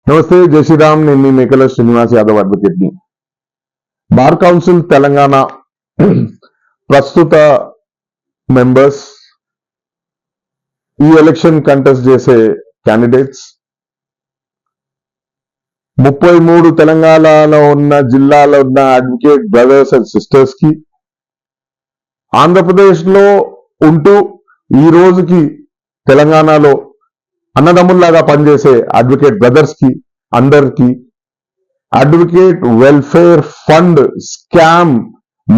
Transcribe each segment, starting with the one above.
నమస్తే, జై శ్రీరామ్. నేను మీ మేకల శ్రీనివాస్ యాదవ్ అడ్వకేట్ ని. బార్ కౌన్సిల్ తెలంగాణ ప్రస్తుత మెంబర్స్, ఈ ఎలక్షన్ కంటెస్ట్ చేసే క్యాండిడేట్స్, 33 తెలంగాణలో ఉన్న జిల్లాలో ఉన్న అడ్వకేట్ బ్రదర్స్ అండ్ సిస్టర్స్ కి, ఆంధ్రప్రదేశ్ లో ఉంటూ ఈ రోజుకి తెలంగాణలో అన్నదమ్ముల్లాగా పనిచేసే అడ్వకేట్ బ్రదర్స్ కి అందరికి, అడ్వకేట్ వెల్ఫేర్ ఫండ్ స్కామ్,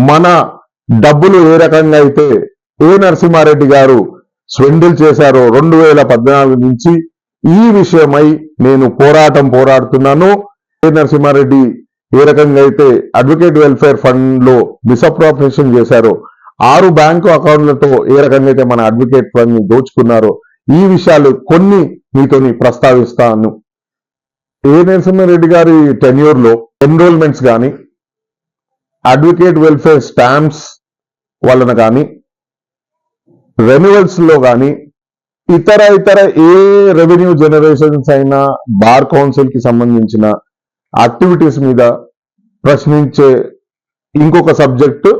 మన డబ్బులు ఏ రకంగా అయితే ఏ నరసింహారెడ్డి గారు స్వెండిల్ చేశారో 2014 నుంచి ఈ విషయమై నేను పోరాడుతున్నాను. ఏ నరసింహారెడ్డి ఏ రకంగా అయితే అడ్వకేట్ వెల్ఫేర్ ఫండ్ లో మిస్అప్రోప్రియేషన్ చేశారో, 6 బ్యాంకు అకౌంట్లతో ఏ రకంగా అయితే మన అడ్వకేట్ ఫండ్ ని దోచుకున్నారో, ఈ విషయాలు కొన్ని మీతోని ప్రస్తావిస్తాను. ఏ నరసింహారెడ్డి గారి టెన్యూర్ లో ఎన్రోల్మెంట్స్ కానీ, అడ్వకేట్ వెల్ఫేర్ స్టాంప్స్ వలన కానీ, రెన్యువల్స్ లో కానీ, ఇతర ఏ రెవెన్యూ జనరేషన్స్ అయినా బార్ కౌన్సిల్ కి సంబంధించిన యాక్టివిటీస్ మీద ప్రశ్నించే ఇంకొక సబ్జెక్టు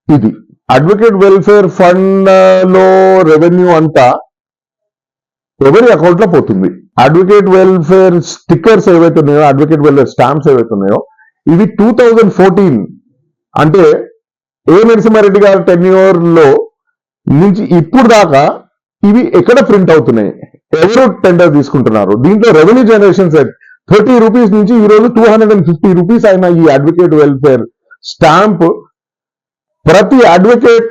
ఇది. అడ్వకేట్ వెల్ఫేర్ ఫండ్ లో రెవెన్యూ అంతా ఎవరి అకౌంట్ లో పోతుంది. అడ్వకేట్ వెల్ఫేర్ స్టిక్కర్స్ ఏవైతే ఉన్నాయో, అడ్వకేట్ వెల్ఫేర్ స్టాంప్స్ ఏవైతే ఉన్నాయో, ఇవి 2014 అంటే ఏ నరసింహారెడ్డి గారి టెన్యూర్ లో నుంచి ఇప్పుడు దాకా ఇవి ఎక్కడ ప్రింట్ అవుతున్నాయి, ఎవరు టెండర్ తీసుకుంటున్నారు, దీంట్లో రెవెన్యూ జనరేషన్ 30 రూపీస్ నుంచి ఈ రోజు 250 రూపీస్ అయిన ఈ అడ్వకేట్ వెల్ఫేర్ స్టాంప్ ప్రతి అడ్వకేట్,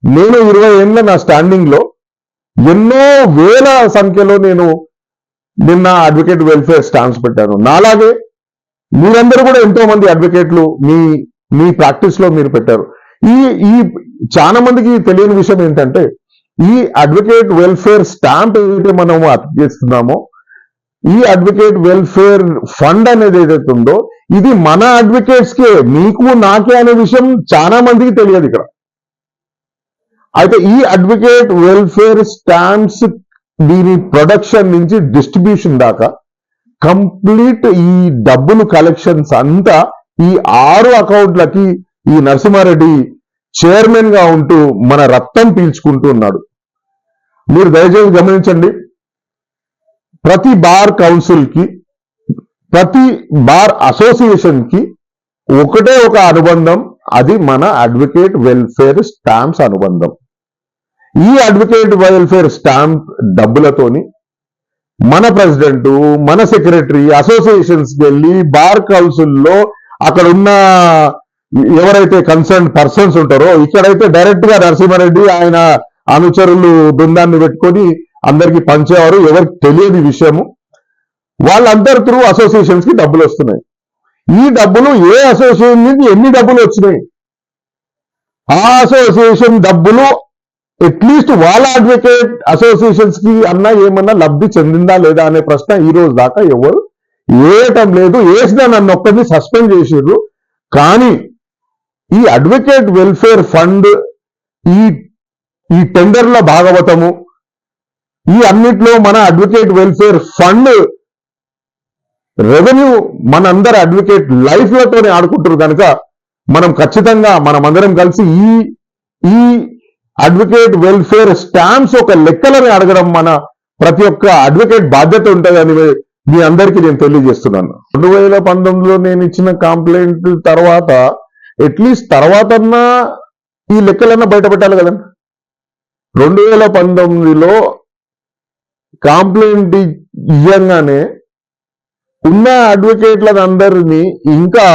నేను 20 ఏళ్ళ నా స్టాండింగ్ లో ఎన్నో వేల సంఖ్యలో నేను నిన్న అడ్వకేట్ వెల్ఫేర్ స్టాంప్స్ పెట్టాను. నాలాగే మీరందరూ కూడా ఎంతో మంది అడ్వకేట్లు మీ ప్రాక్టీస్ లో మీరు పెట్టారు. ఈ చాలా మందికి తెలియని విషయం ఏంటంటే, ఈ అడ్వకేట్ వెల్ఫేర్ స్టాంప్ ఏదైతే మనం అతికిస్తున్నామో, ఈ అడ్వకేట్ వెల్ఫేర్ ఫండ్ అనేది ఏదైతే ఉందో, ఇది మన అడ్వకేట్స్ కే, మీకు నాకే అనే విషయం చాలా మందికి తెలియదు ఇక్కడ. అయితే ఈ అడ్వకేట్ వెల్ఫేర్ స్టాంప్స్, దీని ప్రొడక్షన్ నుంచి డిస్ట్రిబ్యూషన్ దాకా కంప్లీట్ ఈ డబ్బులు కలెక్షన్స్ అంతా ఈ 6 అకౌంట్లకి ఈ నరసింహారెడ్డి చైర్మన్ గా ఉంటూ మన రక్తం పీల్చుకుంటూ ఉన్నాడు. మీరు దయచేసి గమనించండి, ప్రతి బార్ కౌన్సిల్ కి, ప్రతి బార్ అసోసియేషన్ కి ఒకటే ఒక అనుబంధం, అది మన అడ్వకేట్ వెల్ఫేర్ స్టాంప్స్ అనుబంధం. ఈ అడ్వకేట్ వెల్ఫేర్ స్టాంప్ డబ్బులతోని మన ప్రెసిడెంట్, మన సెక్రటరీ అసోసియేషన్స్ కి వెళ్ళి బార్ కౌన్సిల్లో అక్కడ ఉన్న ఎవరైతే కన్సర్న్ పర్సన్స్ ఉంటారో, ఇక్కడైతే డైరెక్ట్ గా నరసింహారెడ్డి ఆయన అనుచరులు బృందాన్ని పెట్టుకొని అందరికీ పంచేవారు. ఎవరికి తెలియని విషయము, వాళ్ళందరి త్రూ అసోసియేషన్స్ కి డబ్బులు వస్తున్నాయి. ఈ డబ్బులు ఏ అసోసియేషన్ నుంచి ఎన్ని డబ్బులు వచ్చినాయి, ఆ అసోసియేషన్ డబ్బులు అట్లీస్ట్ వాళ్ళ అడ్వకేట్ అసోసియేషన్స్ కి అన్నా ఏమన్నా లబ్ధి చెందిందా లేదా అనే ప్రశ్న ఈ రోజు దాకా ఎవరు వేయటం లేదు. వేసినా నన్ను ఒక్కరిని సస్పెండ్ చేసిర్రు. కానీ ఈ అడ్వకేట్ వెల్ఫేర్ ఫండ్, ఈ టెండర్ల భాగవతము, ఈ అన్నిట్లో మన అడ్వకేట్ వెల్ఫేర్ ఫండ్ రెవెన్యూ మనందరి అడ్వకేట్ లైఫ్లతోనే ఆడుకుంటారు కనుక మనం ఖచ్చితంగా మనమందరం కలిసి ఈ అడ్వకేట్ వెల్ఫేర్ స్టాంప్స్ ఒక లెక్కలని అడగడం మన ప్రతి ఒక్క అడ్వకేట్ బాధ్యత ఉంటుందని మీ అందరికీ నేను తెలియజేస్తున్నాను. 2019లో నేను ఇచ్చిన కంప్లైంట్ తర్వాత అట్లీస్ట్ తర్వాతన్నా ఈ లెక్కలన్నా బయటపెట్టాలి కదా. 2019లో కంప్లైంట్ ఇయ్యంగానే ఉన్న అడ్వకేట్లను అందరినీ ఇంకా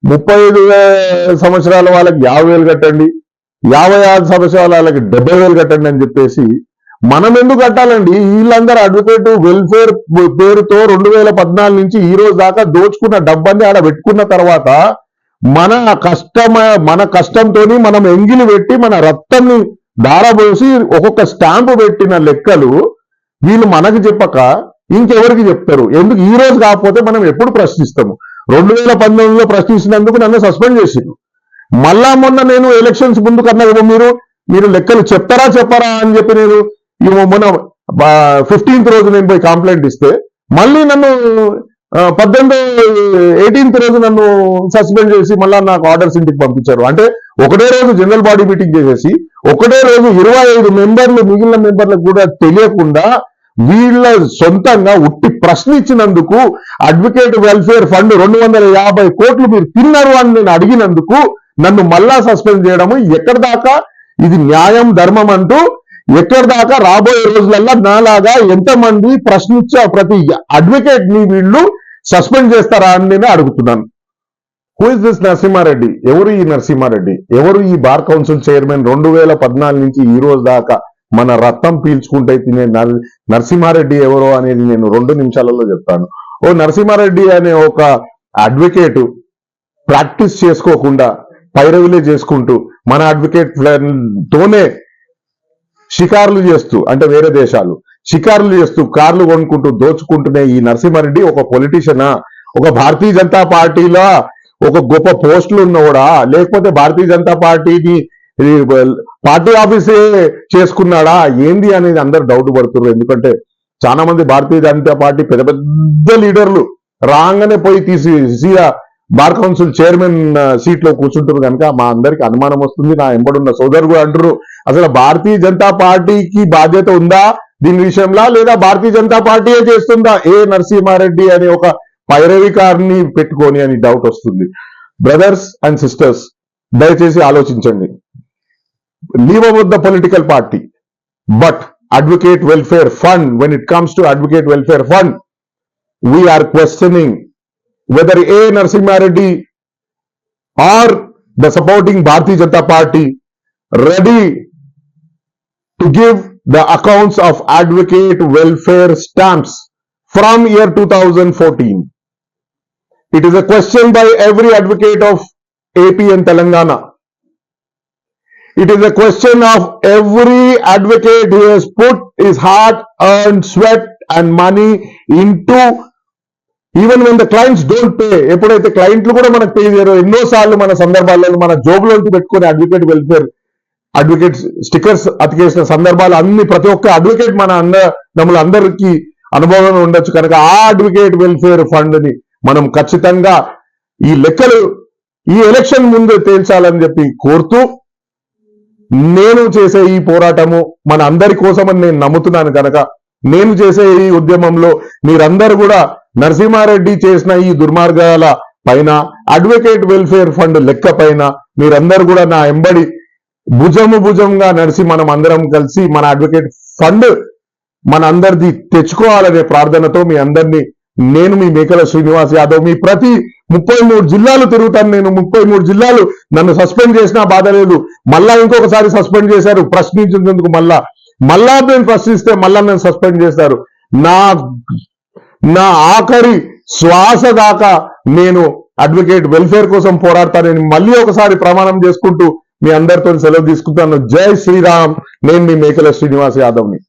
35 సంవత్సరాల వాళ్ళకి 50,000 కట్టండి, 56 సంవత్సరాల వాళ్ళకి 70,000 కట్టండి అని చెప్పేసి మనం ఎందుకు కట్టాలండి? వీళ్ళందరూ అడ్వకేట్ వెల్ఫేర్ పేరుతో 2014 నుంచి ఈ రోజు దాకా దోచుకున్న డబ్బాన్ని ఆడ పెట్టుకున్న తర్వాత మన కష్టంతో మనం ఎంగిలి పెట్టి మన రక్తాన్ని దారబోసి ఒక్కొక్క స్టాంపు పెట్టిన లెక్కలు వీళ్ళు మనకు చెప్పక ఇంకెవరికి చెప్తారు? ఎందుకు ఈ రోజు కాకపోతే మనం ఎప్పుడు ప్రశ్నిస్తాము? 2019లో ప్రశ్నించినందుకు నన్ను సస్పెండ్ చేసిండు. మళ్ళా మొన్న నేను ఎలక్షన్స్ ముందు కన్నా మీరు లెక్కలు చెప్పరా అని చెప్పి నేను మొన్న 15th రోజు నేను పోయి కంప్లైంట్ ఇస్తే మళ్ళీ నన్ను 18th రోజు నన్ను సస్పెండ్ చేసి మళ్ళీ నాకు ఆర్డర్స్ ఇంటికి పంపించారు. అంటే ఒకటే రోజు జనరల్ బాడీ మీటింగ్ చేసేసి ఒకటే రోజు 25 మెంబర్లు మిగిలిన మెంబర్లకు కూడా తెలియకుండా వీళ్ళ సొంతంగా ఉట్టి ప్రశ్న ఇచ్చినందుకు అడ్వకేట్ వెల్ఫేర్ ఫండ్ 250 కోట్లు మీరు తిన్నారు అని నేను అడిగినందుకు నన్ను మళ్ళా సస్పెండ్ చేయడము ఎక్కడి దాకా ఇది న్యాయం ధర్మం అంటూ ఎక్కడి దాకా రాబోయే రోజులలో నాలాగా ఎంతమంది ప్రశ్నించే ప్రతి అడ్వకేట్ ని వీళ్ళు సస్పెండ్ చేస్తారా అని నేను అడుగుతున్నాను. Who is this Narasimha Reddy? ఎవరు ఈ నరసింహారెడ్డి? ఎవరు ఈ బార్ కౌన్సిల్ చైర్మన్? 2014 నుంచి ఈ రోజు దాకా మన రక్తం పీల్చుకుంటే తినే నరసింహారెడ్డి ఎవరో అనేది నేను 2 నిమిషాలలో చెప్తాను. ఓ నరసింహారెడ్డి అనే ఒక అడ్వకేట్ ప్రాక్టీస్ చేసుకోకుండా పైరవిలే చేసుకుంటూ మన అడ్వకేట్ తోనే షికారులు చేస్తూ, అంటే వేరే దేశాలు షికారులు చేస్తూ కార్లు కొనుక్కుంటూ దోచుకుంటూనే ఈ నరసింహారెడ్డి ఒక పొలిటీషియనా? ఒక భారతీయ జనతా పార్టీలో ఒక గొప్ప పోస్టులు ఉన్నవాడా? లేకపోతే భారతీయ జనతా పార్టీని పార్టీ ఆఫీసే చేసుకున్నాడా? ఏంది అనేది అందరు డౌట్ పడుతున్నారు. ఎందుకంటే చాలా మంది భారతీయ జనతా పార్టీ పెద్ద పెద్ద లీడర్లు రాగానే పోయి తీసి సీదా బార్ కౌన్సిల్ చైర్మన్ సీట్ లో కూర్చుంటారు కనుక మా అందరికి అనుమానం వస్తుంది. నా ఎంబడున్న సోదరు కూడా అంటారు, అసలు భారతీయ జనతా పార్టీకి బాధ్యత ఉందా దీని విషయంలో, లేదా భారతీయ జనతా పార్టీయే చేస్తుందా ఏ నరసింహారెడ్డి అనే ఒక పైరవికారిని పెట్టుకొని అని డౌట్ వస్తుంది. బ్రదర్స్ అండ్ సిస్టర్స్, దయచేసి ఆలోచించండి. Leave about the political party, but advocate welfare fund, when it comes to advocate welfare fund, we are questioning whether A. Narasimha or the supporting Bharatiya Janata Party ready to give the accounts of advocate welfare stamps from year 2014. It is a question by every advocate of AP and Telangana. It is a question of every advocate who has put his heart, earned sweat and money into, even when the clients don't pay. ఎప్పుడైతే క్లయింట్లు కూడా మనకు pay చేయరో, ఎన్నోసార్లు మన సందర్భాల్లో మన జోబులోకి పెట్టుకుని advocate welfare advocate stickers అతికేసిన సందర్భాలు అన్ని ప్రతి ఒక్క అడ్వకేట్ మన అందరికీ అనుభవం ఉండొచ్చు. కనుక ఆ అడ్వకేట్ వెల్ఫేర్ ఫండ్ ని మనం ఖచ్చితంగా ఈ లెక్కలు ఈ ఎలక్షన్ ముందు తేల్చాలని చెప్పి కోరుతూ, నేను చేసే ఈ పోరాటము మన అందరి కోసమని నేను నమ్ముతున్నాను. కనుక నేను చేసే ఈ ఉద్యమంలో మీరందరూ కూడా నరసింహారెడ్డి చేసిన ఈ దుర్మార్గాల పైన, అడ్వకేట్ వెల్ఫేర్ ఫండ్ లెక్క పైన మీరందరూ కూడా నా ఎంబడి భుజంగా నడిచి మనం అందరం కలిసి మన అడ్వకేట్ ఫండ్ మన అందరిది తెచ్చుకోవాలనే ప్రార్థనతో మీ అందరినీ నేను మీ మేకల శ్రీనివాస్ యాదవ్ మీ ప్రతి 33 జిల్లాలు తిరుగుతాను. నేను 33 జిల్లాలు నన్ను సస్పెండ్ చేసినా బాధ లేదు. మళ్ళా ఇంకొకసారి సస్పెండ్ చేశారు ప్రశ్నించేందుకు. మళ్ళా నేను ప్రశ్నిస్తే మళ్ళా నన్ను సస్పెండ్ చేశారు. నా ఆఖరి శ్వాస దాకా నేను అడ్వకేట్ వెల్ఫేర్ కోసం పోరాడతానని మళ్ళీ ఒకసారి ప్రమాణం చేసుకుంటూ మీ అందరితో సెలవు తీసుకుంటాను. జై శ్రీరామ్. నేను మీ మేకల శ్రీనివాస్ యాదవ్ని.